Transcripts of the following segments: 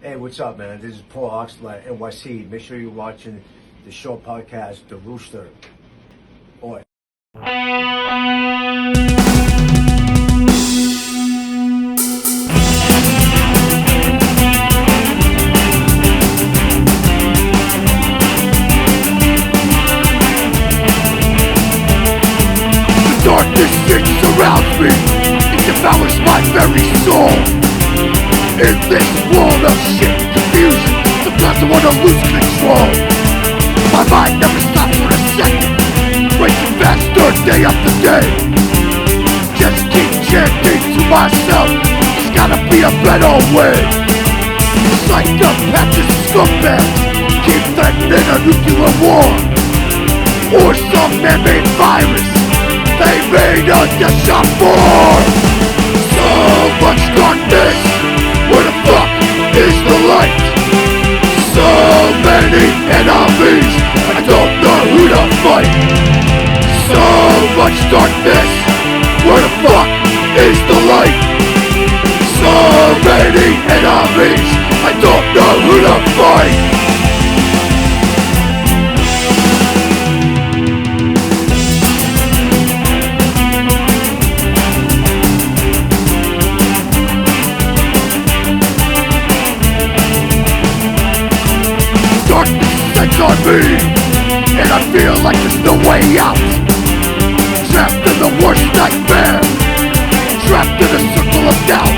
Hey, what's up, man? This is Paul Oxley, NYC. Make sure you're watching the show podcast, The Rooster. Boy. The darkness that surrounds me, it devours my very soul. In this world of shit and confusion, sometimes I wanna lose control. My mind never stops for a second, racing faster day after day. Just keep chanting to myself, there's gotta be a better way. Psychopaths and scumbags keep threatening a nuclear war, or some man-made virus they made us a shot for. So much darkness, where the fuck is the light? So many enemies, I don't know who to fight. So much darkness, where the fuck is the light? So many enemies, I don't know who to fight. On me, and I feel like there's no way out. Trapped in the worst nightmare, trapped in a circle of doubt.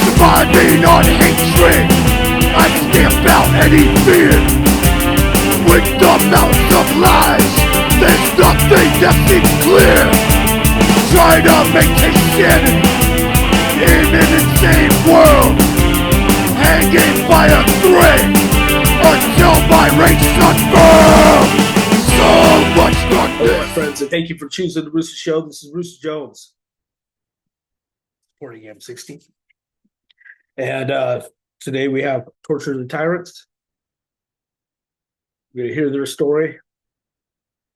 Surviving on hatred, I stamp out any fear. With the mountains of lies, there's nothing that seems clear. Try to maintain sanity in an insane world, hanging by a thread until my rage unfurled. So much darkness. Hello, my friends, and thank you for choosing the Roosta Show. This is Roosta Jones, supporting M60. And today we have Torture the Tyrants. We're going to hear their story.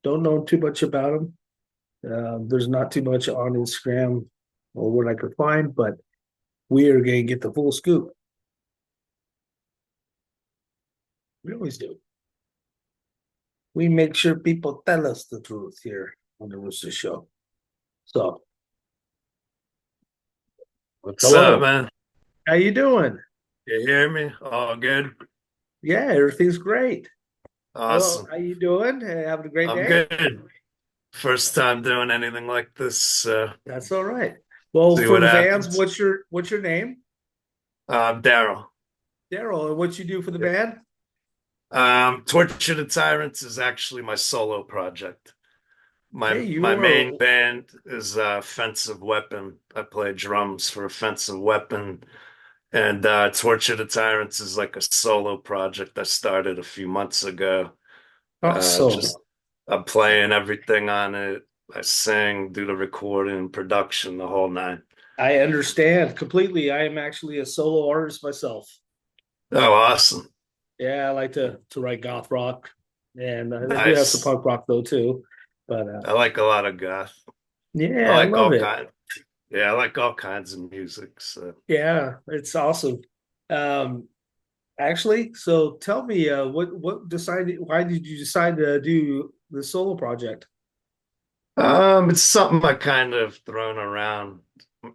Don't know too much about them. There's not too much on Instagram or what I could find, but we are going to get the full scoop. We always do. We make sure people tell us the truth here on the Rooster Show. So, what's up, man? How you doing? You hear me? All good? Yeah, everything's great. Awesome. Well, how you doing? Having a great day? I'm good. First time doing anything like this. That's all right. Well, for the fans, what's your name? Darryl. Darryl, and what you do for the band? Torture the Tyrants is actually my solo project. My main band is Offensive Weapon. I play drums for Offensive Weapon, and Torture the Tyrants is like a solo project I started a few months ago. I'm playing everything on it. I sing, do the recording, production, the whole nine. I understand completely. I am actually a solo artist myself. Oh, awesome. Yeah, I like to write goth rock, and I do have some punk rock though too. But I like a lot of goth. Yeah, I love it. I like all kinds of music. So yeah, it's awesome. Actually, so tell me, what decided? Why did you decide to do the solo project? It's something I kind of thrown around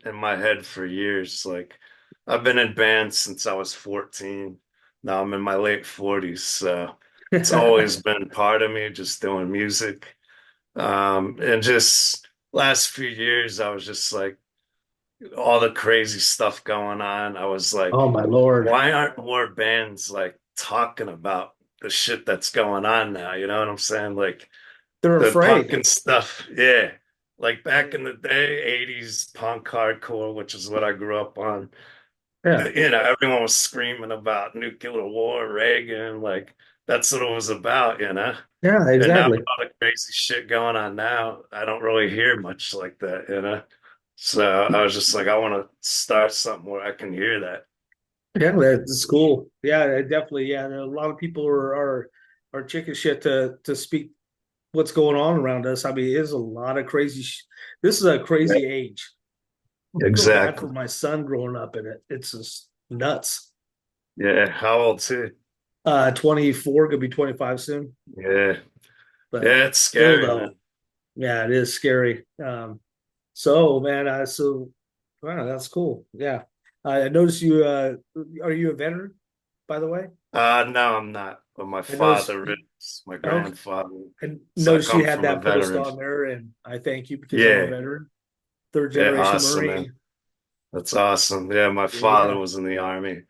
in my head for years. Like I've been in bands since I was 14. Now I'm in my late 40s, so it's always been part of me, just doing music. And just last few years, I was just like, all the crazy stuff going on. I was like, oh my Lord, why aren't more bands like talking about the shit that's going on now? You know what I'm saying? Like they're afraid punk and stuff. Yeah. Like back in the day, 80s punk hardcore, which is what I grew up on. Yeah. You know, everyone was screaming about nuclear war, Reagan, like that's what it was about, you know? Yeah, exactly. And now with all the crazy shit going on now, I don't really hear much like that, you know? So I was just like, I want to start something where I can hear that. Yeah, that's cool. Yeah, definitely. Yeah, a lot of people are chicken shit to speak what's going on around us. I mean, it's a lot of crazy. This is a crazy age. Exactly. For my son growing up in it, it's just nuts. Yeah, how old too? 24, gonna be 25 soon. Yeah. But Yeah, it's still scary, though, man. yeah, it is scary. So man, wow, that's cool. Yeah. I noticed you are you a veteran, by the way? No, I'm not. But my I noticed father is, my okay. grandfather. I So I noticed you come had from a that post veteran. on there, and I thank you because I'm a Yeah. veteran, third Yeah, generation awesome, man. Marine. That's awesome. Yeah, my father Yeah. was in the army,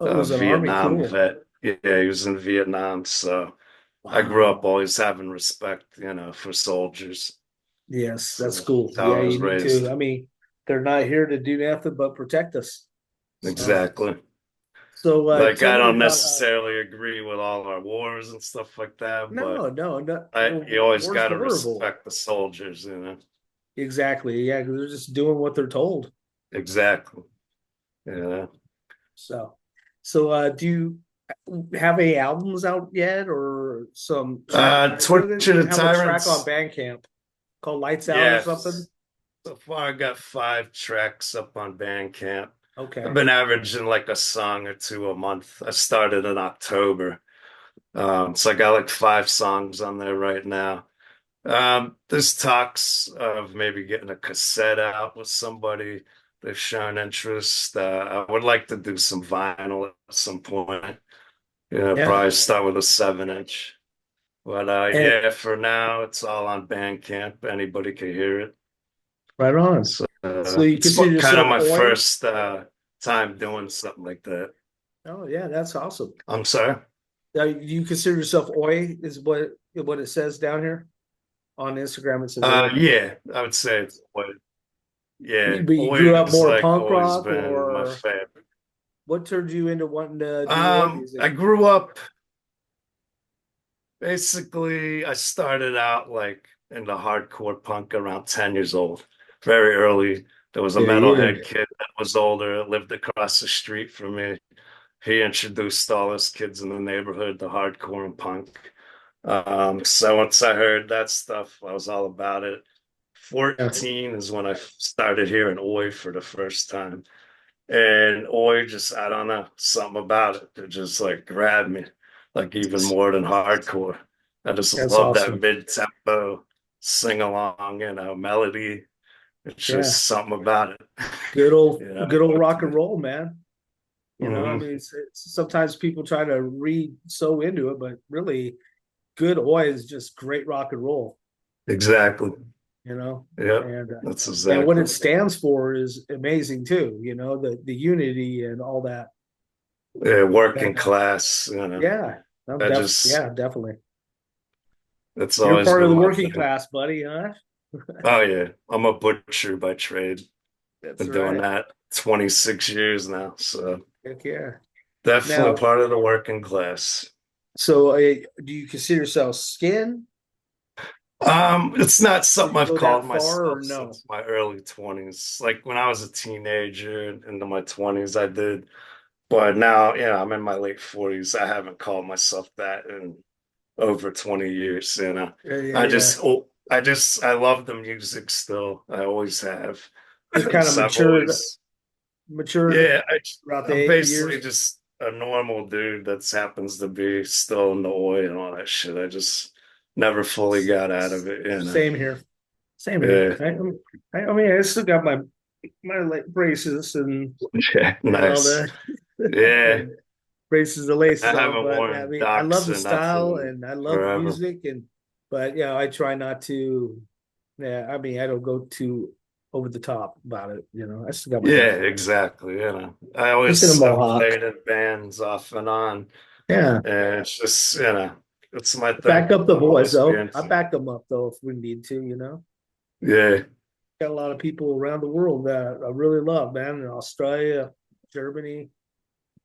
Oh, it was an army. Vietnam Cool. vet. Yeah, he was in Vietnam. So I grew up Wow. always having respect, for soldiers. Yes, that's So cool. that's how Yeah, I you was need to. raised. I mean, they're not here to do nothing but protect us. So, Exactly. Like tell I me don't about necessarily agree with all our wars and stuff like that, but no. you always War's got to horrible. respect the soldiers. Exactly. Yeah, 'cause they're just doing what they're told. Exactly. Yeah. So, do you have any albums out yet, or some track? I know that Torture you the have a track on Tyrants. Bandcamp called "Lights Out" or something. Yes. So far, I got 5 tracks up on Bandcamp. I've Okay. been averaging like a song or two a month. I started in October. So I got like 5 songs on there right now. There's talks of maybe getting a cassette out with somebody. They've shown interest. I would like to do some vinyl at some point. Yeah. Probably start with a 7 inch. But And yeah, for now, it's all on Bandcamp. Anybody can hear it. right on. So So you it's consider kind of yourself my Oi? first time doing something like that. Oh yeah, that's awesome. I'm sorry. You consider yourself Oi is what it says down here on Instagram. It says Oi. Yeah, I would say it's what. Yeah, But you grew up always more like punk always rock, been my or favorite. what turned you into wanting to do Oi I music? grew up basically. I started out like into hardcore punk around 10 years old, very early. There was a Yeah, yeah. metalhead kid that was older, lived across the street from me. He introduced all us kids in the neighborhood to hardcore and punk. So once I heard that stuff, I was all about it. Yeah. 14 is when I started hearing Oi for the first time. And Oi just, I don't know, something about it. It just like grabbed me, like even more than hardcore. I just That's love that awesome. mid-tempo sing along, melody. It's Yeah. just something about it. Good old rock and roll, man. I Mhm. mean, sometimes people try to read so into it, but really, good Oi is just great rock and roll. Exactly. You know, Yep. and That's what exactly. it stands for is amazing too. The unity and all that. Yeah, working And class. yeah, I just, yeah, definitely. it's You're always part of been the my working thing. class, buddy, huh? Oh yeah, I'm a butcher by trade. That's Been doing right. that 26 years now, so Heck yeah. definitely Now, part of the working class. so do you consider yourself skin? It's not Did something you I've go that called far or myself no? since my early 20s. Like when I was a teenager into my 20s, I did. But now, I'm in my late 40s. I haven't called myself that in over 20 years. Yeah, yeah, I yeah. just, oh, I love the music still. I always have. Just kind of So I've always, matured yeah, throughout the I'm eight basically years. just a normal dude that happens to be still in the oil and all that shit. I just never fully got out of it. Same here. Same here. Yeah, I mean, I still got my like braces yeah, and all nice. the Yeah, and braces and I laces on. haven't But I worn mean, I love docs the or style nothing and I love the forever. music, but I try not to. Yeah, I mean, I don't go too over the top about it. I still got my Yeah, hair. exactly. Just in a I've mohawk. played in bands off and on, Yeah. and it's just, it's my thing. Back up the I'll boys always be though. I into it. back them up though if we need to. Yeah, Got a lot of people around the world that I really love, man. In Australia, Germany,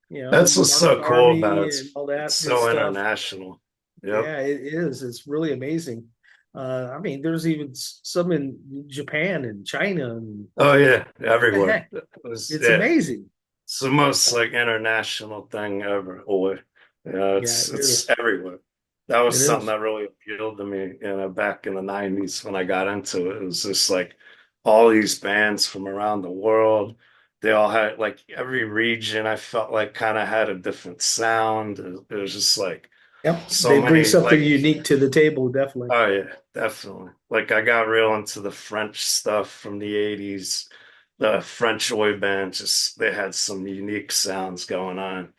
that's what's Mark so cool about it. Army and all It's that good so stuff. international. Yep. Yeah, it is. It's really amazing. I mean, there's even some in Japan and China, and Oh yeah, what the everywhere. heck? It's amazing. It's the most like international thing ever. Or Yeah, it it's is. everywhere. That was It something is. that really appealed to me, back in the 90s when I got into it. It was just like all these bands from around the world. they all had like every region I felt like kind of had a different sound. It was just like Yep, so they bring many something like unique to the table, definitely. oh yeah, definitely. Like I got real into the French stuff from the 80s. The French oi bands just they had some unique sounds going on.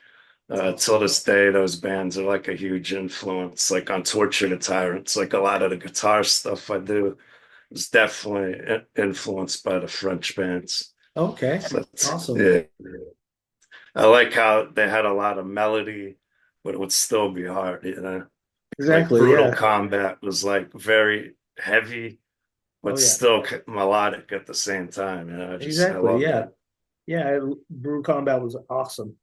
Till this day, those bands are like a huge influence, like on Torture the Tyrants. Like a lot of the guitar stuff I do is definitely influenced by the French bands. Okay, So awesome. yeah, I like how they had a lot of melody, but it would still be hard, you know. Like Exactly. Brutal Yeah. Combat was like very heavy, Oh but yeah. still melodic at the same time. You know, I Exactly. love Yeah. that. Yeah. Brew Combat was awesome.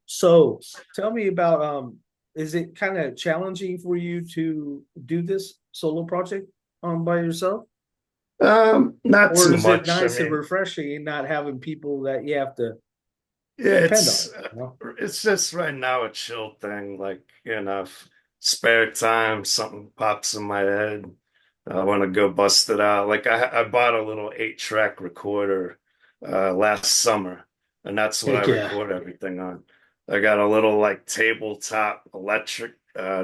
So tell me about is it kind of challenging for you to do this solo project by yourself? Not Or too is it much. I nice and mean, refreshing and not having people that you have to yeah, depend on? You know? it's just right now a chill thing. Like, you know, if spare time, something pops in my head. I want to go bust it out. Like I bought a little 8-track recorder last summer, and that's what I Heck yeah. record everything on. I got a little like tabletop electric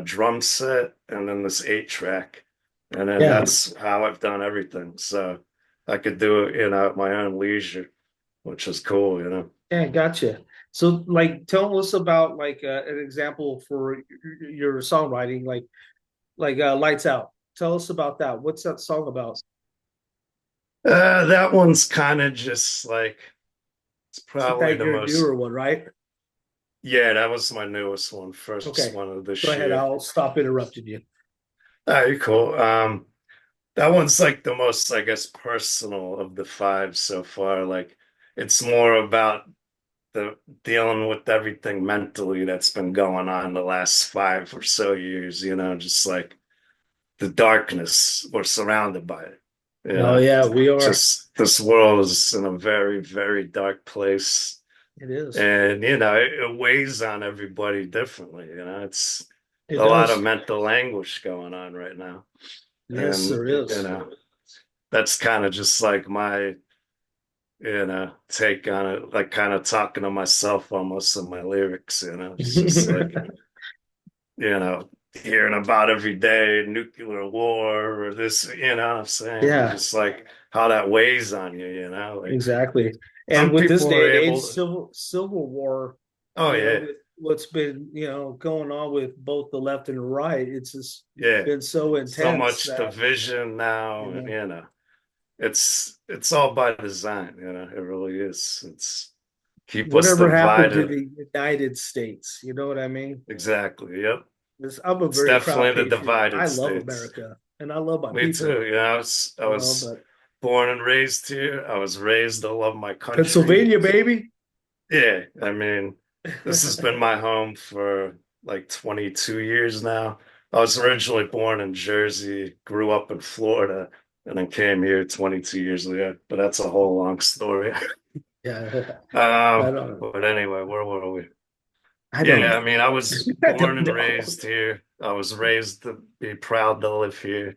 drum set, and then this 8-track, and then Yeah. that's how I've done everything. So I could do it, you know, at my own leisure, which is cool, you know. Yeah, gotcha. So, like, tell us about like an example for your songwriting, like "Lights Out." Tell us about that. What's that song about? That one's kind of just like it's Isn't probably that the your most. newer one, right? Yeah, that was my newest one, first Okay, one of go this ahead. year. I'll stop interrupting you. Oh, you're cool. That one's like the most, I guess, personal of the five so far. Like, it's more about the dealing with everything mentally that's been going on the last 5 or so years. You know, just like the darkness. We're surrounded by it. You Oh know, yeah, we are. just this world is in a very, very dark place. It is. And, you know, it weighs on everybody differently. You know, it's It a lot of does. mental anguish going on right now. Yes, And, there you is. know, that's kind of just like my, you know, take on it, like kind of talking to myself almost in my lyrics, you know, it's just like, you know, hearing about every day nuclear war or this, you know what I'm saying? Yeah, Just like how that weighs on you, you know, like exactly. And some with this people day are and age, able to, civil war, oh, yeah, with what's been, going on with both the left and the right, it's just yeah. been so So intense much that, division now, you and know, you know, it's all by design, you know, it really is. It's keep us whatever happened to divided. the United States, you know what I mean? Exactly. Yep. I'm a It's very proud definitely the patriot. I divided love states. America and I love my Me people, too. You know, I was but born and raised here. I was raised to love my country. Pennsylvania, baby. Yeah, I mean, this has been my home for like 22 years now. I was originally born in Jersey, grew up in Florida, and then came here 22 years ago. But that's a whole long story. Yeah, I don't know. But anyway, where were we? I don't Yeah, know. I mean, I was I born don't and know. raised here. I was raised to be proud to live here,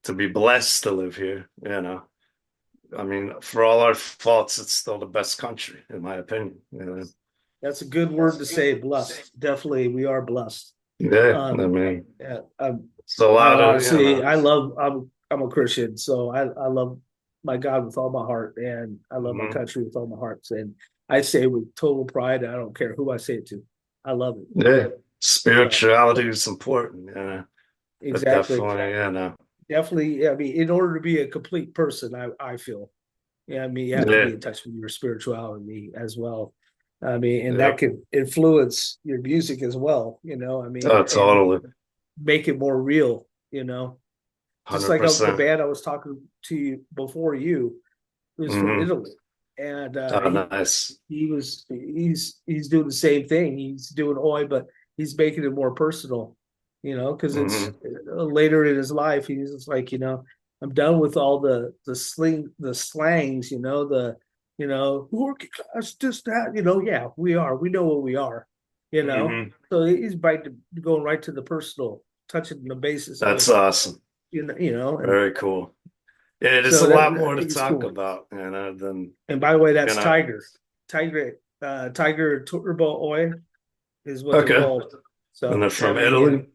to be blessed to live here, you know. I mean, for all our faults, it's still the best country, in my opinion. You know? That's a good word to say. Blessed. Definitely, we are blessed. Yeah, I Um, mean, yeah, it's a I lot of, you honestly, know, I love. I'm a Christian, so I love my God with all my heart, and I love my mhm. country with all my heart. And I say it with total pride. I don't care who I say it to. I love it. Yeah, So spirituality is important, you know, but exactly, definitely, you know, definitely. I mean, in order to be a complete person, I feel. Yeah, I mean, you have to yeah, be in touch with your spirituality as well. I mean, and that yep, can influence your music as well. I oh, mean, and totally, make it more real. Just like the 100%. band I was talking to you before you, who's from Hmm. Italy, and Oh, nice. he's doing the same thing. He's doing oi, but he's making it more personal. Because it's Hmm. later in his life. He's just like, I'm done with all the slangs. Working class, just that. Yeah, we are. We know what we are. You know, Hmm. so he's going right to the personal, touching the basis That's of awesome. and Very cool. Yeah, there's So a lot I more to think it's talk cool. about, than And by the way, you that's know. Tiger Turbo Oi is what they're Okay, called. and So they're I from mean, Italy.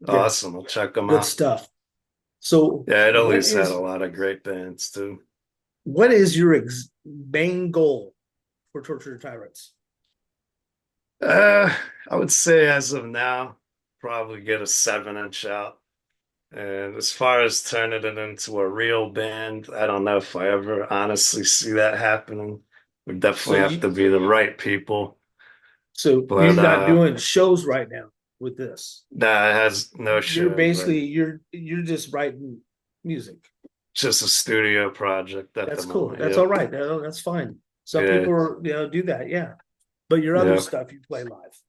yeah, Awesome, I'll check them good out. stuff. So Yeah, Italy's had a lot of great bands too. what is your main goal for Torture the Tyrants? Uh, I would say as of now, probably get a 7-inch out. And as far as turning it into a real band, I don't know if I ever honestly see that happening. We So definitely have you to be the right people. so you're But not doing shows right now with this. nah, it has no You're shows, right? basically you're just writing music. Just a studio project at the That's cool. moment. That's Yep. all right. No, that's fine. Some Yeah. people are, do that, yeah. But your other Yeah. stuff you play live.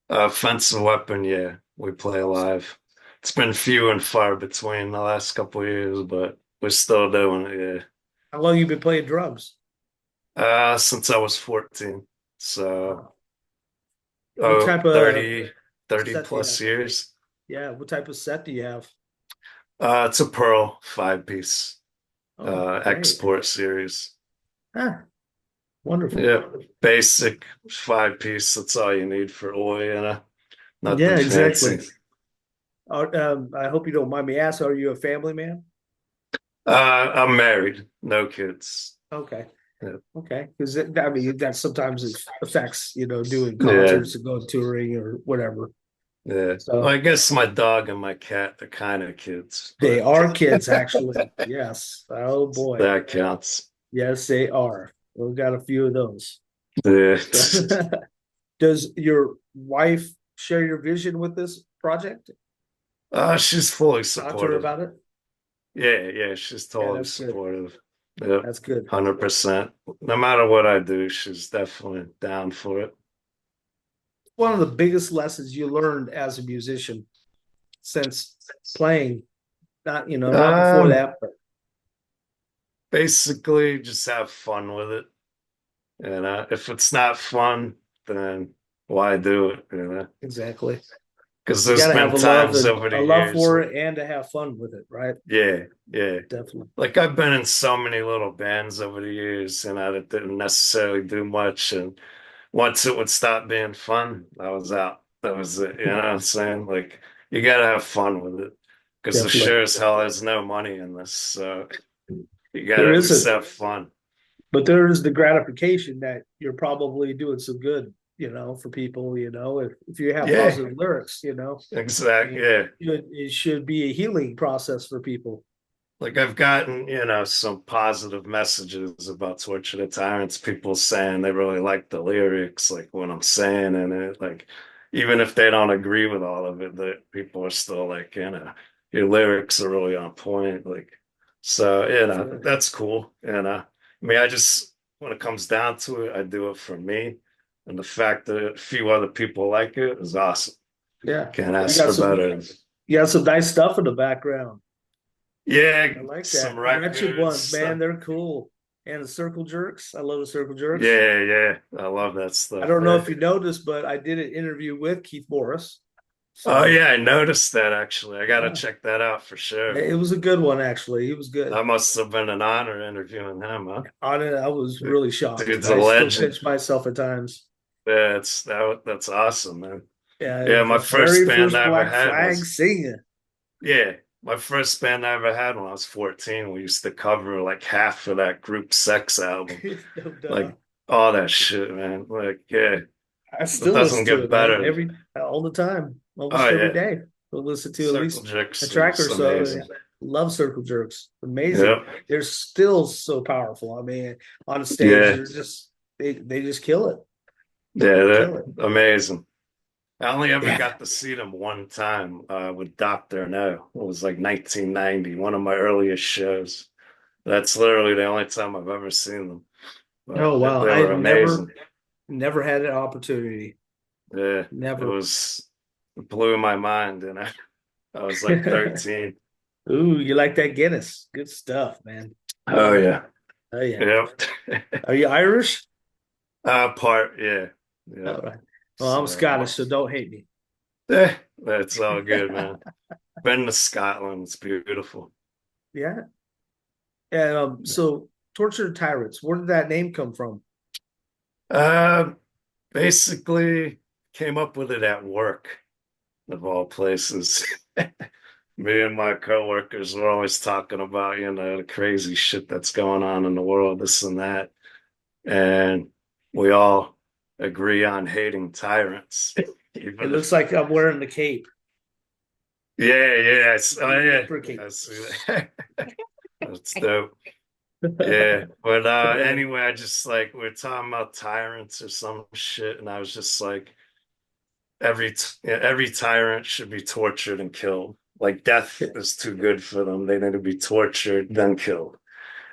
Offensive Weapon, yeah, we play live. It's been few and far between the last couple of years, but we're still doing it, How long you been playing drums? yeah. Since I was 14. So, Wow. What type of 30 set do you plus have? years. Yeah, what type of set do you have? It's a Pearl 5-piece Oh, great. export series. Ah, wonderful. Yeah, basic 5-piece. That's all you need for Oi, Yeah, nothing exactly. fancy. I hope you don't mind me asking, are you a family man? I'm married, no kids. Okay. Yeah. Okay. Because I mean that sometimes it affects, doing Yeah. concerts and going touring or whatever. Yeah. Well, So I guess my dog and my cat are kind of kids, they but are kids, actually. Yes. Oh boy. that counts. Yes, they are. We've got a few of those. Yeah. Does your wife share your vision with this project? She's fully Talk to her supportive. about it. Yeah, she's Yeah, totally that's good. supportive. Yep, That's good. 100%. No matter what I do, she's definitely down for it. One of the biggest lessons you learned as a musician since playing, not before Um, that, but Basically, just have fun with it. If it's not fun, then why do it? exactly. Because You there's got to been have a love times and over the a love years. for it and to have fun with it, right? Yeah. Definitely. Like I've been in so many little bands over the years, that didn't necessarily do much. And once it would stop being fun, I was out. That was it. You know what I'm saying? Like you gotta have fun with it. Because there Definitely. sure as hell there's no money in this. So you gotta There at least isn't, have fun. but there is the gratification that you're probably doing some good, for people, if you have Yeah, positive lyrics, exactly. Yeah. it should be a healing process for people. Like I've gotten, some positive messages about Torture the Tyrants, people saying they really like the lyrics, like what I'm saying in it. Like even if they don't agree with all of it, that people are still like, your lyrics are really on point. Like so, Sure. that's cool. I mean I just when it comes down to it, I do it for me. And the fact that a few other people like it is awesome. Yeah. Can't You ask got for some better. you got some nice stuff in the background. Yeah, I like some that. Wretched records, ones, man, stuff. they're cool. And the circle jerks. I love the circle jerks. Yeah. I love that I stuff. don't know Yeah. if you noticed, but I did an interview with Keith Morris. Oh So yeah, I noticed that actually. I gotta yeah, check that out for sure. it was a good one actually. He was good. That must have been an honor interviewing him, huh? On it, I was really shocked. Dude's a I still legend. pinch myself at times. Yeah, that's awesome, man. Yeah, Yeah, my the first very band first I ever Black had Flag was singer. yeah, my first band I ever had when I was 14. We used to cover like half of that group Sex album. No Like doubt. all that shit, man. Like, yeah, I it still doesn't listen to get it, man. better. All the time, Oh almost every yeah. day. We'll listen to at Circle least a Jerks track or is so. amazing. Love Circle Jerks. Amazing. Yep. They're still so powerful. I mean, on the stage, Yeah. they're just they just kill it. Yeah, They they're kill it. amazing. I only ever Yeah. got to see them one time with Dr. No. It was like 1990, one of my earliest shows. That's literally the only time I've ever seen them. But Oh wow. they I were amazing. never had an opportunity. Yeah, Never. it blew my mind, I was like 13. Ooh, you like that Guinness? Good stuff, man. Oh yeah. Oh yeah. Yep. Are you Irish? Part, yeah. All Yep. right. Well, I'm So, Scottish, so don't hate me. that's all good, man. Been to Scotland. It's beautiful. Yeah. And so Torture the Tyrants, where did that name come from? Uh, Basically came up with it at work, of all places. Me and my coworkers were always talking about, the crazy shit that's going on in the world, this and that. And we all agree on hating tyrants. It Even looks if, like I'm wearing the cape. oh The yeah, emperor cape. I see that. That's dope. Yeah, but anyway, I just like we're talking about tyrants or some shit, and I was just like, every tyrant should be tortured and killed. Like death is too good for them. They need to be tortured, then killed.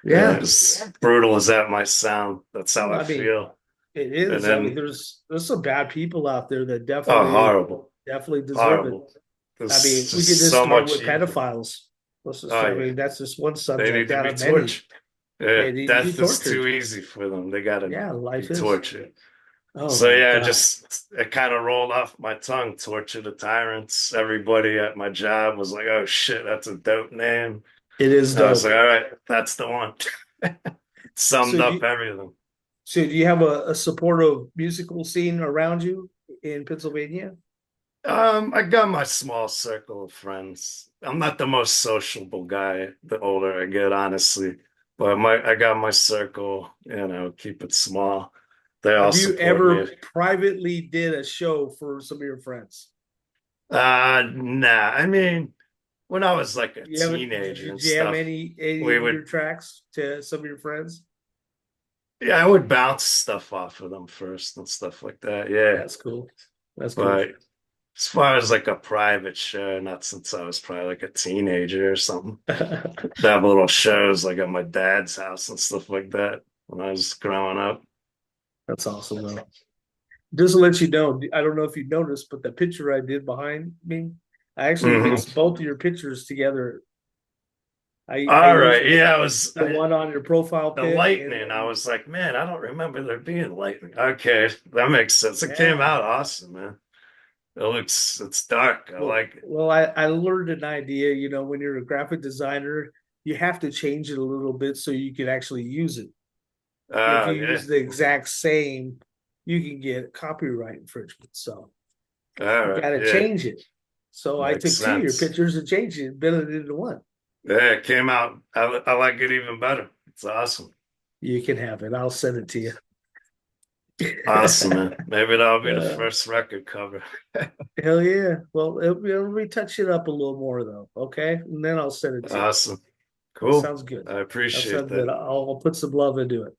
Yeah, Yeah, as brutal as that might sound, that's how I I mean, feel. it And is. I mean, then, there's some bad people out there that oh, definitely deserve it. horrible. I mean, There's we could just just so start much with evil. pedophiles. Oh I yeah, mean, that's just one they need subject to out be of many. tortured. Yeah, They need to be death is tortured. too easy for them. They gotta Yeah, be life is. tortured. Oh So my yeah, God. it kind of rolled off my tongue. Torture the Tyrants. Everybody at my job was like, "Oh shit, that's a dope name." It is And I was dope. like, "All right, that's the one." Summed So do up you, everything. so do you have a supportive musical scene around you in Pennsylvania? I got my small circle of friends. I'm not the most sociable guy the older I get, honestly. But I got my circle, keep it small. They all Have you support me. ever privately did a show for some of your friends? Nah. I mean, when I was like a You haven't, did teenager you and jam stuff, any we of your would, tracks to some of your friends? yeah, I would bounce stuff off of them first and stuff like that. Yeah. That's cool. That's cool. But as far as like a private show, not since I was probably like a teenager or something. They have little shows like at my dad's house and stuff like that when I was growing up. That's awesome though. Just to let you know, I don't know if you noticed, but the picture I did behind me, I actually Hmm. mixed both of your pictures together. I All used right. Yeah, I was the one on your profile the pic and lightning. I then was like, man, I don't remember there being lightning. Okay, that makes sense. It came yeah. out awesome, man. It's dark. I Well, like it. I learned an idea, when you're a graphic designer, you have to change it a little bit so you can actually use it. If you Yeah. use the exact same, you can get copyright infringement. So All you right. got to Yeah. change it. So I Makes took two of your sense. pictures and changed it, built it into one. Yeah, it came out. I like it even better. It's awesome. You can have it. I'll send it to you. Awesome, man. Maybe that'll be the Uh, first record cover. hell yeah. Well, it'll be touch it up a little more though. Okay. And then I'll send it to you. Awesome. That Cool. sounds good. I That appreciate sounds good. that. I'll put some love into it.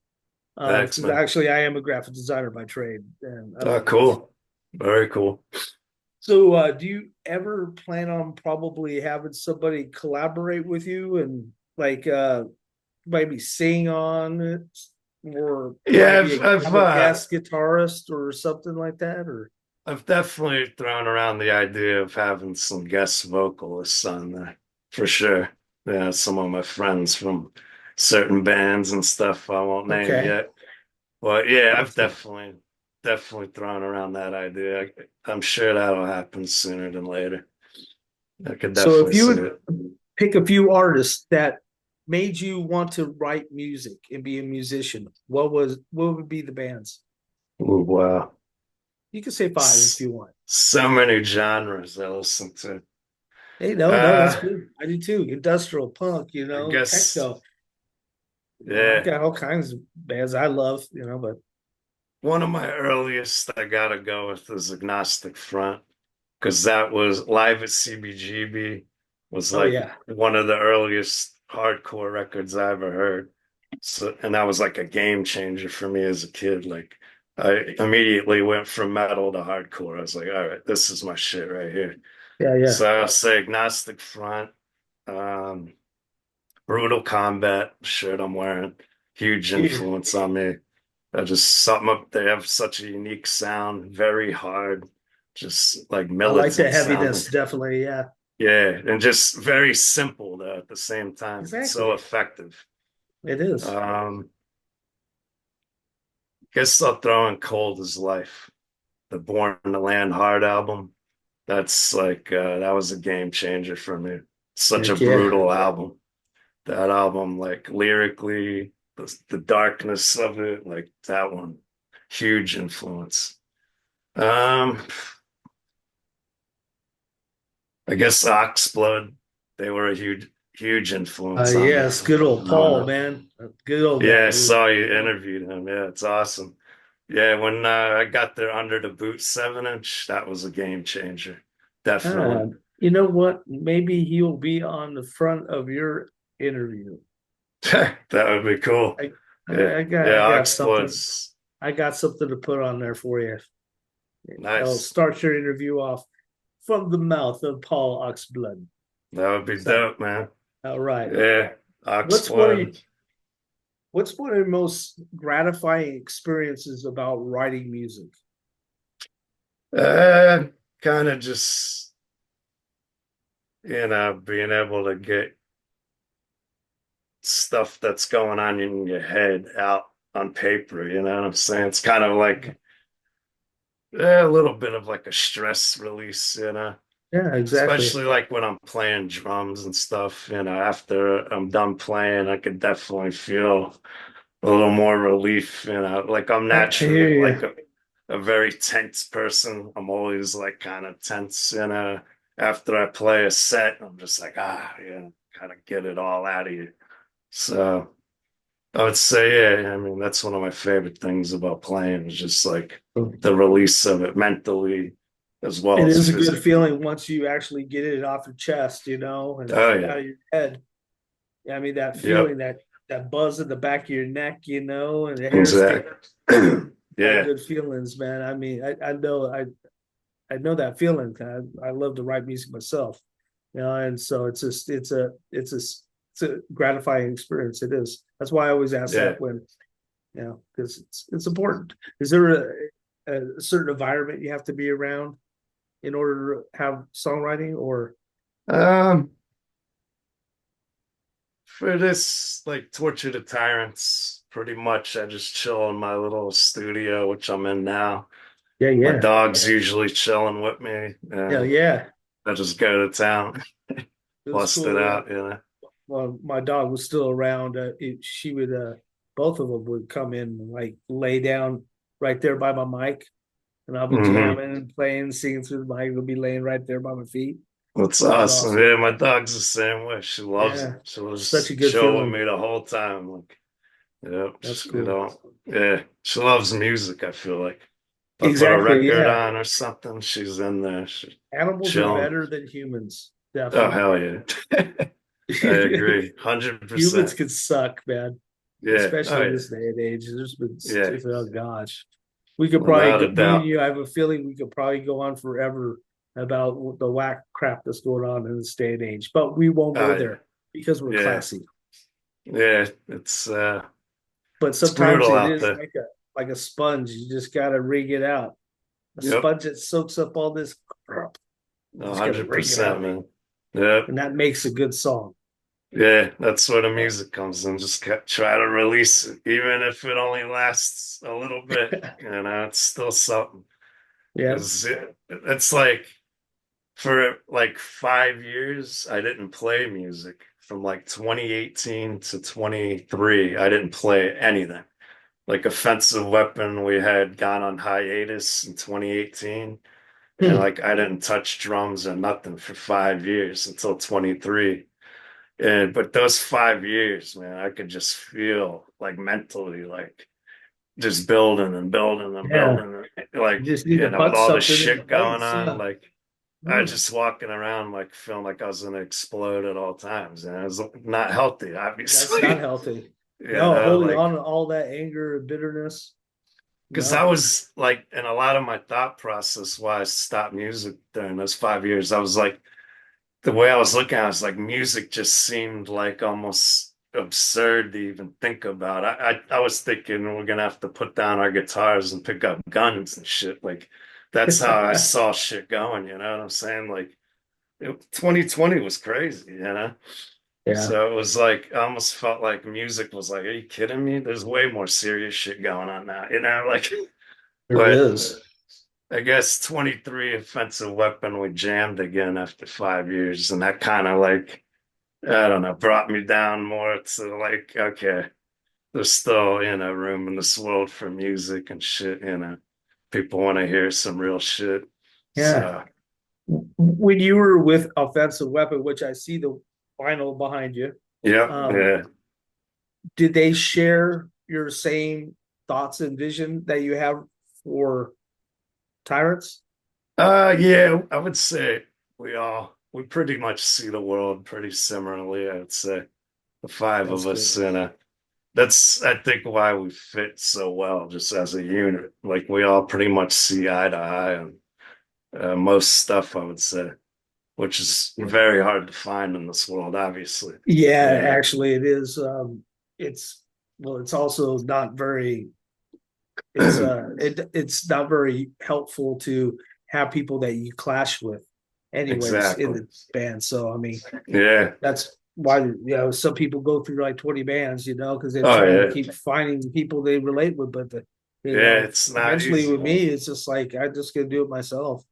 Thanks, Because man. actually I am a graphic designer by trade and I Oh, love it. cool. Very cool. So, do you ever plan on probably having somebody collaborate with you and like maybe sing on it, or Yeah, maybe have a guest guitarist or something like that? Or I've definitely thrown around the idea of having some guest vocalists on there for sure. Yeah, some of my friends from certain bands and stuff I won't name okay, yet. But yeah, I've awesome. definitely thrown around that idea. I'm sure that'll happen sooner than later. I could So, definitely if you see would it. pick a few artists that made you want to write music and be a musician, what would be the bands? Ooh, wow. You can say five if S- you want. So many genres I listen to. Hey, no, that's Uh, good. I do too. Industrial punk, I guess, techno. I've yeah. got all kinds of bands I love, but One of my earliest I gotta go with is Agnostic Front because that was live at CBGB was oh like yeah, one of the earliest hardcore records I ever heard. So, and that was like a game changer for me as a kid. Like I immediately went from metal to hardcore. I was like, all right, this is my shit right here. yeah, yeah. So I'll say Agnostic Front, um, Brutal Combat shirt I'm wearing, huge You, influence on me. Just something up. They have such a unique sound, very hard, just like I like the militant sounding. heaviness, definitely. Yeah, Yeah, and just very simple though at the same time. It's so exactly. effective. It is. Um, guess I'll throw in Cold as Life, the Born to Land Hard album. That's like that was a game changer for me. Such a Heck yeah. brutal album. That album, like lyrically, the darkness of it, like that one, huge influence. Um, I guess Oxblood, they were a huge influence on me. Yes, good old Paul, man. Good old Yeah, guy. I saw you interviewed him. Yeah, it's awesome. Yeah, when I got their Under the Boot 7 inch, that was a game changer. Ah, Definitely. you know what? Maybe he'll be on the front of your interview. That would be cool. I, Yeah, I yeah, got something. Oxblood's I got something to put on there for you. I'll nice. start your interview off from the mouth of Paul Oxblood. That would be So, dope, man. all right. Yeah, What's one of Oxblood. what's one of your most gratifying experiences about writing music? Uh, kind of just, being able to get stuff that's going on in your head out on paper, you know what I'm saying? It's kind of like a little bit of like a stress release, Yeah, exactly. especially like when I'm playing drums and stuff, after I'm done playing, I could definitely feel a little more relief, like I'm I hear naturally like you. a very tense person. I'm always like kind of tense, after I play a set, I'm just like, kind of get it all out of you. So I would say, yeah, I mean, that's one of my favorite things about playing is just like the release of it mentally as well It as is a good physically. feeling once you actually get it off your chest, and Oh out yeah. of your head. I mean, that Yep. feeling, that buzz in the back of your neck, and the hair stand, Exactly. all Yeah. good feelings, man. I mean, I know that feeling. I love to write music myself, and so it's a gratifying experience. It is. That's why I always ask Yeah. that when, because it's important. Is there a certain environment you have to be around in order to have songwriting, or Um, for this, like Torture the Tyrants, pretty much I just chill in my little studio, which I'm in now. yeah, My yeah, dog's usually chilling with me, yeah, and yeah. I just go to town, It was bust it cool. out. Well, my dog was still around. She would, both of them would come in and like lay down right there by my mic, and I'll be Hmm. jamming and playing, singing through the mic. They'll be laying right there by my feet. That's It was awesome. awesome. Yeah, my dog's the same way. She loves it. Yeah, She'll such a just good chill with feeling. me the whole time. Like, yep, That's cool. yeah, she loves music, I feel like. If I put a Exactly. record Yeah, on or something, she's in there, she's animals are chilling. better than humans. Oh, Definitely. hell yeah. I agree. Humans 100%. can suck, man. Yeah. Oh, Especially in yeah. this day and age. There's been, Yeah. oh gosh, we could probably Without a go, me and doubt. you. I have a feeling we could probably go on forever about the whack crap that's going on in this day and age, but we won't Oh, go yeah. there because we're Yeah. classy. Yeah. But It's sometimes brutal it out is there. like a sponge. You just got to wring it out. A Yep. sponge that soaks up all this crap. You A just got to hundred wring it percent, out, man. Yep. and that makes a good song. Yeah, that's where the Yeah. music comes in. Just try to release it, even if it only lasts a little bit. It's still something. Yeah. Because it's like for like 5 years, I didn't play music. From like 2018 to 23, I didn't play anything. Like Offensive Weapon, we had gone on hiatus in 2018. And Hmm. like I didn't touch drums or nothing for 5 years until 23. And but those 5 years, man, I could just feel like mentally like just building and building and Yeah. building. Like, You just need to with punch all this something into shit going place. on, Yeah. like I was Hmm. just walking around like feeling like I was gonna explode at all times. And it was not healthy, That's not obviously. healthy. No, holding Like on to all that anger and bitterness. because I No. was like in a lot of my thought process why I stopped music during those 5 years, I was like the way I was looking at it, was like music just seemed like almost absurd to even think about. I was thinking we're gonna have to put down our guitars and pick up guns and shit. Like that's how I saw shit going, you know what I'm saying? Like 2020 was crazy. Yeah, So it was like I almost felt like music was like, are you kidding me? There's way more serious shit going on now, like there but is. I guess 23 Offensive Weapon we jammed again after 5 years, and that kind of like I don't know, brought me down more to like, okay, there's still, room in this world for music and shit. People want to hear some real shit. Yeah. So, When you were with Offensive Weapon, which I see the vinyl behind you, yep, um, yeah. did they share your same thoughts and vision that you have for Tyrants? Yeah, I would say we pretty much see the world pretty similarly, I would say. The five That's of good. us, that's I think why we fit so well just as a unit. Like we all pretty much see eye to eye on most stuff, I would say, which is very hard to find in this world, obviously. Yeah, Yeah, actually, it is. It's well, it's also not very. It's not very helpful to have people that you clash with, anyways, in exactly. the band. So I mean, Yeah. that's why some people go through like 20 bands, because they're Oh trying to yeah. keep finding people they relate with. But Yeah, it's not eventually easy, with man. me, it's just like I just gonna do it myself.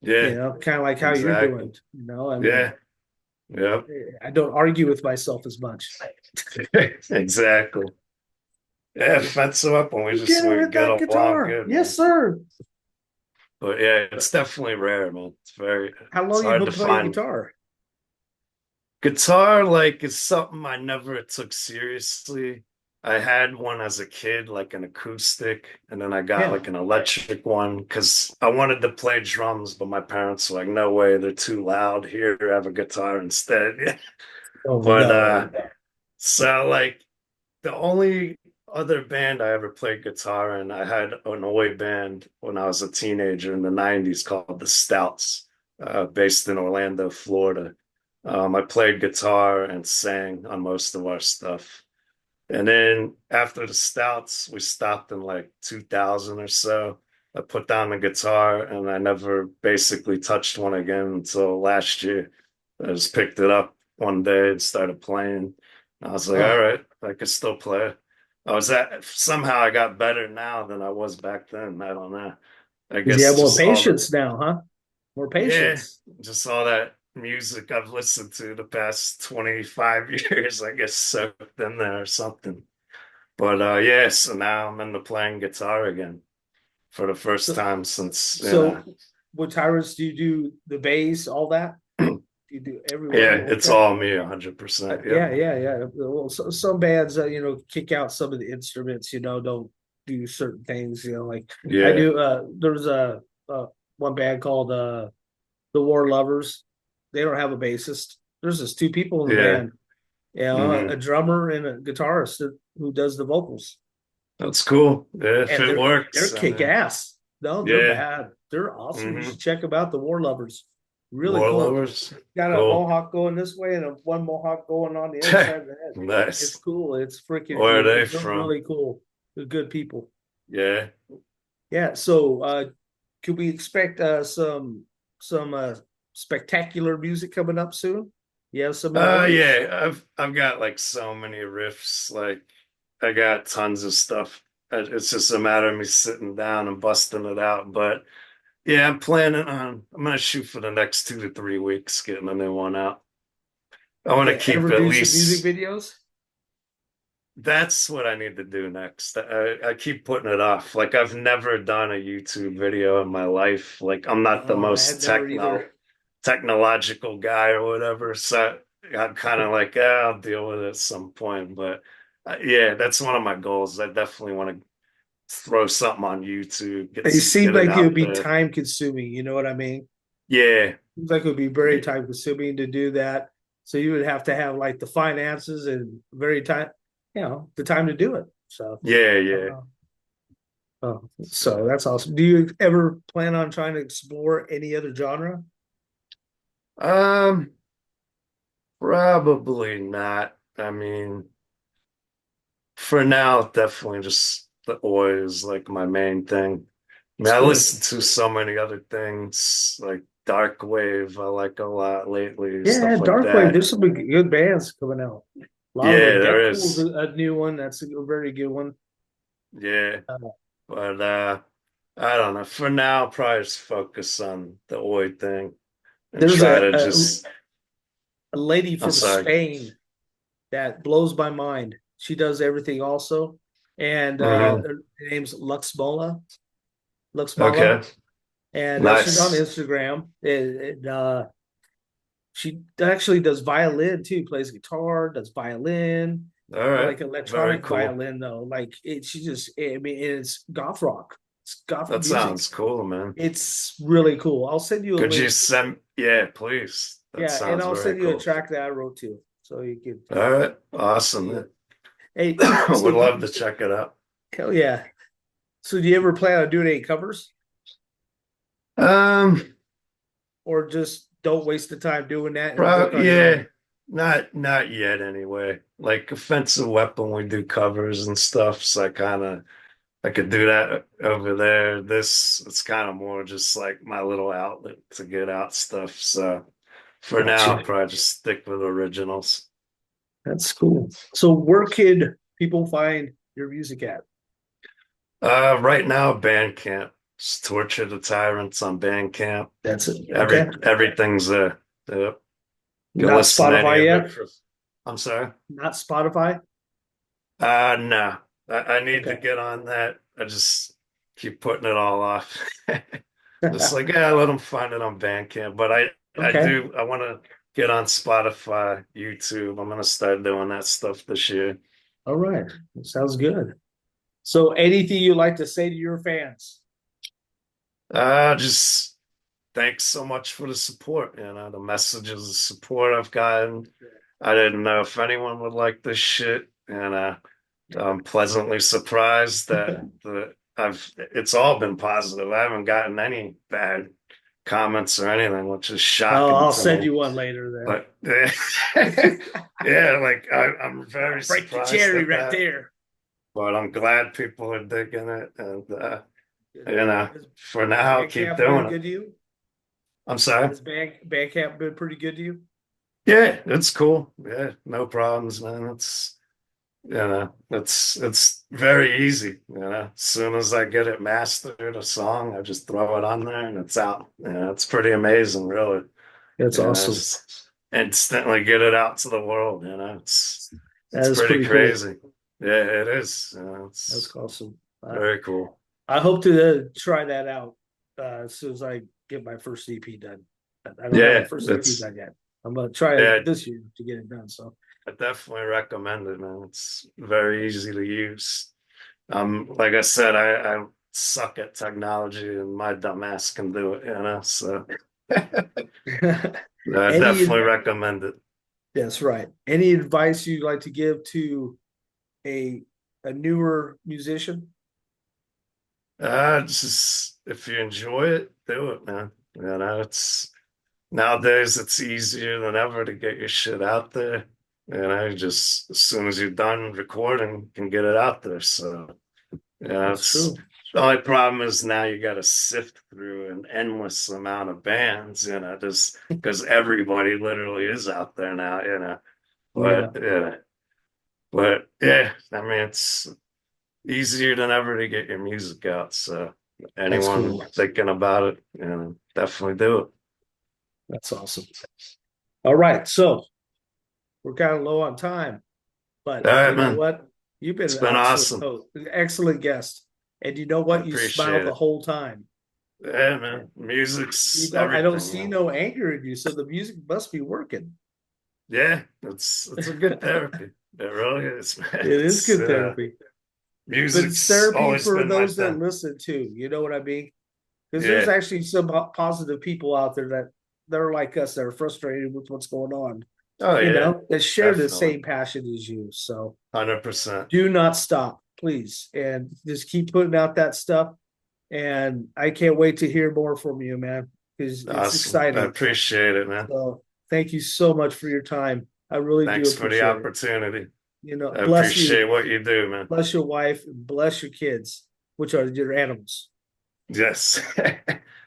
Yeah, Kind of like how you're exactly. doing. I mean, Yeah. Yep. I don't argue with myself as much. Exactly. Yeah, fence up and Get her we with get that along guitar. good, Yes, man. sir. But yeah, it's definitely rare, man. How It's long you hard been to playing find. guitar? Guitar, like, is something I never took seriously. I had one as a kid, like an acoustic, and then I got Yeah. like an electric one because I wanted to play drums, but my parents were like, no way, they're too loud. Here, have a guitar instead. Oh But no. so like the only other band I ever played guitar in, I had an Oi band when I was a teenager in the 90s called the Stouts, based in Orlando, Florida. I played guitar and sang on most of our stuff. And then after the Stouts, we stopped in like 2000 or so. I put down the guitar and I never basically touched one again until last year. I just picked it up one day and started playing. I was like, all Oh, right, I can still play. Somehow I got better now than I was back then. I don't know. I because you have guess more just all the, patience now, huh? More yeah, patience. just all that music I've listened to the past 25 years, I guess soaked in there or something. But yeah, so now I'm into playing guitar again for the first So, time since, so with Tyrus, do you do the bass, all that? Do you do every one? yeah, it's Okay. all me 100%. Yep. Yeah. Well, some bands, kick out some of the instruments. Don't do certain things. Like I Yeah. do. There's one band called the War Lovers. They don't have a bassist. There's just two people in the Yeah. band. A Hmm. drummer and a guitarist who does the vocals, That's cool. Yeah, if and it they're works. I kick mean, ass. No, they're yeah. bad. They're awesome. You Hmm. should check them out. The War Lovers, really War cool. lovers. Got a Cool. mohawk going this way and one mohawk going on the other side of the head. It's Nice. cool. It's freaking Where are cool. they They're from? really cool. They're good people. Yeah. Yeah. So, could we expect some spectacular music coming up soon? You have some in the works? Yeah, I've got like so many riffs. Like I got tons of stuff. It's just a matter of me sitting down and busting it out. But yeah, I'm gonna shoot for the next 2 to 3 weeks, getting a new one out. I want to keep Ever at do some music least, videos? that's what I need to do next. I keep putting it off. Like I've never done a YouTube video in my life. Like I'm not the Oh, I had most never either. technological guy or whatever. So I'm kind of like, I'll deal with it at some point. But yeah, that's one of my goals. I definitely want to throw something on YouTube, It seemed get it like it would out be there. time consuming. You know what I mean? Yeah, Seems like it would be very time consuming to do that. So you would have to have like the finances and the time to do it. So, yeah, yeah. uh, so that's awesome. Do you ever plan on trying to explore any other genre? Um, Probably not. I mean, for now, definitely just the oi is like my main thing. I mean, It's I good. listen to so many other things like dark wave. I like a lot lately, Yeah, stuff like Darkwave. that. There's some good bands coming out. A lot of Yeah, them. there Deathpool's is. a new one. That's a very good one. Yeah, Uh, but I don't know. For now, probably just focus on the oi thing and there's try to just. a lady I'm from sorry. Spain that blows my mind. She does everything also, and Mhm. her name's Luxmola. Luxmala, Okay. and she's on Nice. Instagram. She actually does violin too. Plays guitar, does violin, All right. like Very electronic cool. violin though. Like it, she just. I mean, it's goth rock. It's goth That music. sounds cool, man. It's really cool. I'll send you a Could you link. send? Yeah, please. That Yeah, and sounds I'll very send you a cool. track that I wrote too, so you can All right. see Awesome, it. man. Hey, so Would love to check it out. hell yeah. So do you ever plan on doing any covers, Um, or just don't waste the time doing that and work Probably, on your yeah. own? Not yet anyway. Like offensive weapon, we do covers and stuff, so I could do that over there. This it's kind of more just like my little outlet to get out stuff. So for now, I'll Gotcha. probably just stick with originals. That's cool. So where could people find your music at? Right now, Bandcamp. It's Torture the Tyrants on Bandcamp. That's it. Okay. Everything's there. Yep. Can Not listen to any Spotify of yet? it I'm sorry. Not Spotify? No. I need to Okay. get on that. I just keep putting it all off. Just like, yeah, let them find it on Bandcamp. But Okay. I want to get on Spotify, YouTube. I'm gonna start doing that stuff this year. All right. Sounds good. So anything you'd like to say to your fans? Just thanks so much for the support. The messages of support I've gotten. I didn't know if anyone would like this shit, and I'm pleasantly surprised that the I've it's all been positive. I haven't gotten any bad comments or anything, which is Oh, shocking I'll to send me. you one later But yeah, like I'm then. very Break the surprised cherry at right that. there. But I'm glad people are digging it, and Has for now, keep Bandcamp been doing it. good to you? I'm sorry. Has Bandcamp been pretty good to you? Yeah, it's cool. Yeah, no problems, man. It's very easy. As soon as I get it mastered, a song, I just throw it on there and it's out. It's pretty amazing, really. That's awesome. Just instantly get it out to the world. That It's is pretty pretty cool. crazy. Yeah, it is. That's It's awesome. very cool. I hope to try that out as soon as I get my first EP done. I don't have my Yeah, first EP it's done yet. I'm gonna try yeah. it this year to get it done. So I definitely recommend it, man. It's very easy to use. Like I said, I suck at technology and my dumb ass can do it, so I any definitely recommend it. that's right. Any advice you'd like to give to a newer musician? Just if you enjoy it, do it, man. It's nowadays it's easier than ever to get your shit out there. Just as soon as you're done recording, you can get it out there. So That's it's true. the only problem is now you got to sift through an endless amount of bands, just because everybody literally is out there now. Yeah, But yeah, I mean it's easier than ever to get your music out. So that's anyone cool. thinking about it, definitely do it. That's awesome. All right, so we're kind of low on time, but All right, you know man. what? You've been It's an been excellent awesome. host, excellent guest, and you know I what? You smiled appreciate the it. whole time. Yeah, man. Music's I don't everything, see man. no anger in you, so the music must be working. Yeah, it's a good therapy. It really is, man. It is good therapy, but it's Music's therapy always for been my those that thing. listen too. You know what I mean? Because there's Yeah. actually some positive people out there that they're like us that are frustrated with what's going on. Oh yeah. That share the Definitely. same passion as you. So 100%. do not stop, please, and just keep putting out that stuff. And I can't wait to hear more from you, man, because it's Awesome. exciting. I appreciate it, man. So thank you so much for your time. I really Thanks do for the appreciate it. opportunity. I Bless appreciate you, what you do, man. bless your wife, and bless your kids, which are your animals. Yes. All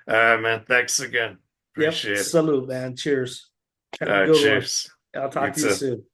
right, man. Thanks again. Appreciate it. Salute, man. Cheers. Have All a right, good cheers. one. I'll talk to you too. soon.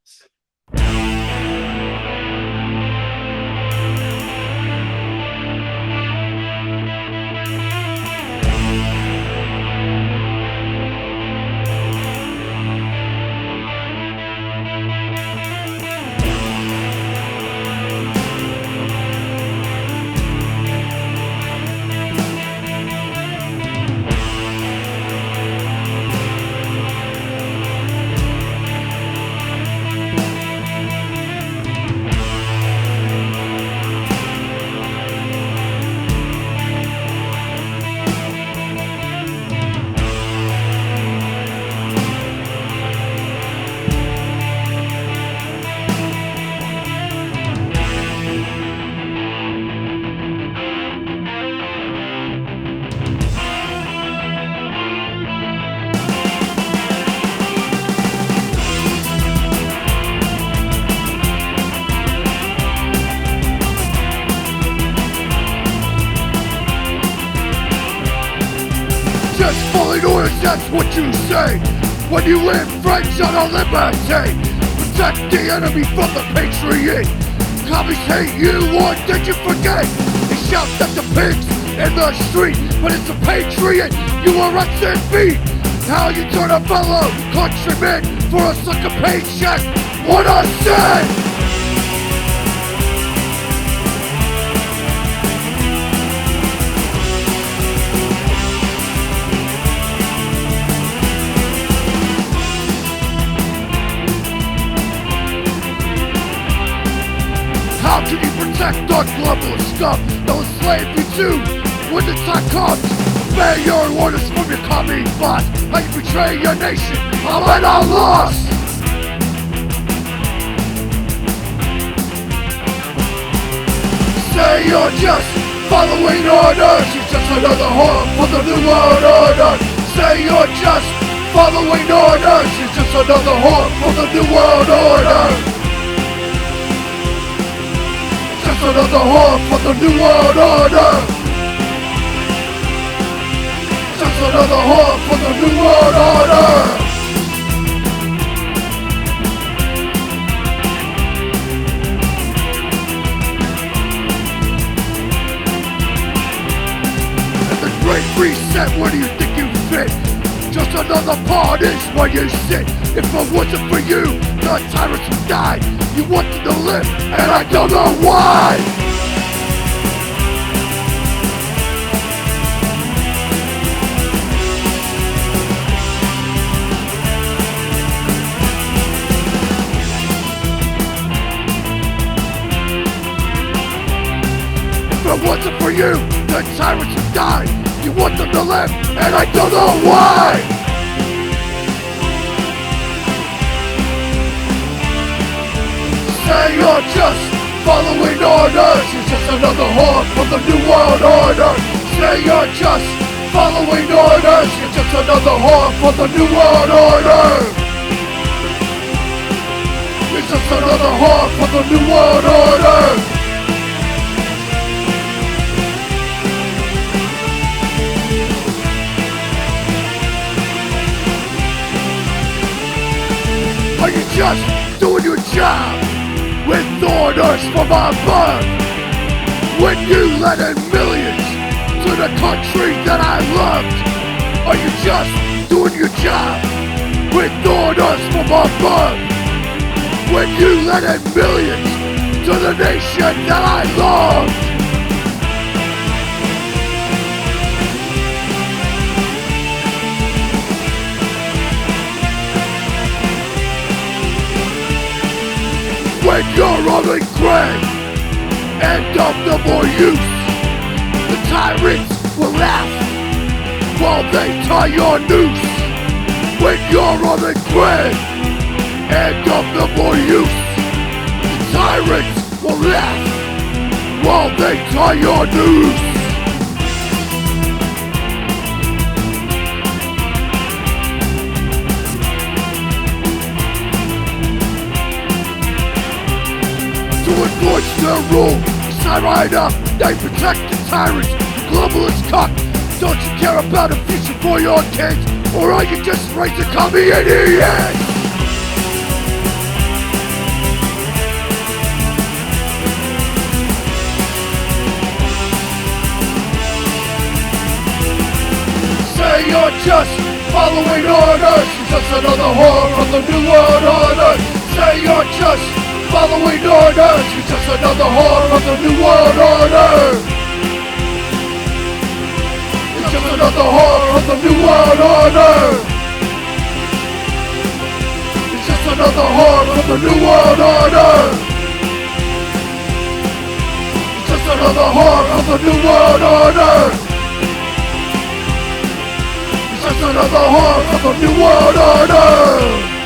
Cause that's what you say when you infringe on our liberty. Protect the enemy from the patriot. Commies hate you, or did you forget? They shout at the pigs in the street, but it's a patriot you arrest and beat. How you turn a fellow countryman for a sucker paycheck? What I said! How can you protect our globalist stuff? They'll enslave you too when the time comes. Obey your orders from your commie boss. How you betray your nation, I'm at a loss. Say you're just following orders. You're just another whore for the new world order. Say you're just following orders. You're just another whore for the new world order. Just another whore for the new world order. Just another whore for the new world order. And the great reset, where do you think you fit? Just another part is where you sit. If it wasn't for you, the tyrants would die. You wanted to live, and I don't know why. If it wasn't for you, the tyrants would die. You want them to live, and I don't know why. Say you're just following orders. You're just another whore for the new world order. Say you're just following orders. You're just another whore for the new world order. You're just another whore for the new world order. Are you just doing your job with orders from above? When you let in millions to the country that I loved, are you just doing your job with orders from above? When you let in millions to the nation that I loved? When you're only gray and of no more use, the tyrants will laugh while they tie your noose. When you're only gray and of no more use, the tyrants will laugh while they tie your noose. Enforce their rule, sign right up, they protect the tyrants, the globalist cuck. Don't you care about a future for your kids, or are you just raising commie idiots? Say you're just following orders. You're just another whore from the new world order. Say you're just following orders. You're just another whore from the new world order. You're just another whore from the new world order. You're just another whore from the new world order. You're just another whore from the new world order. You're just another whore from the new world order.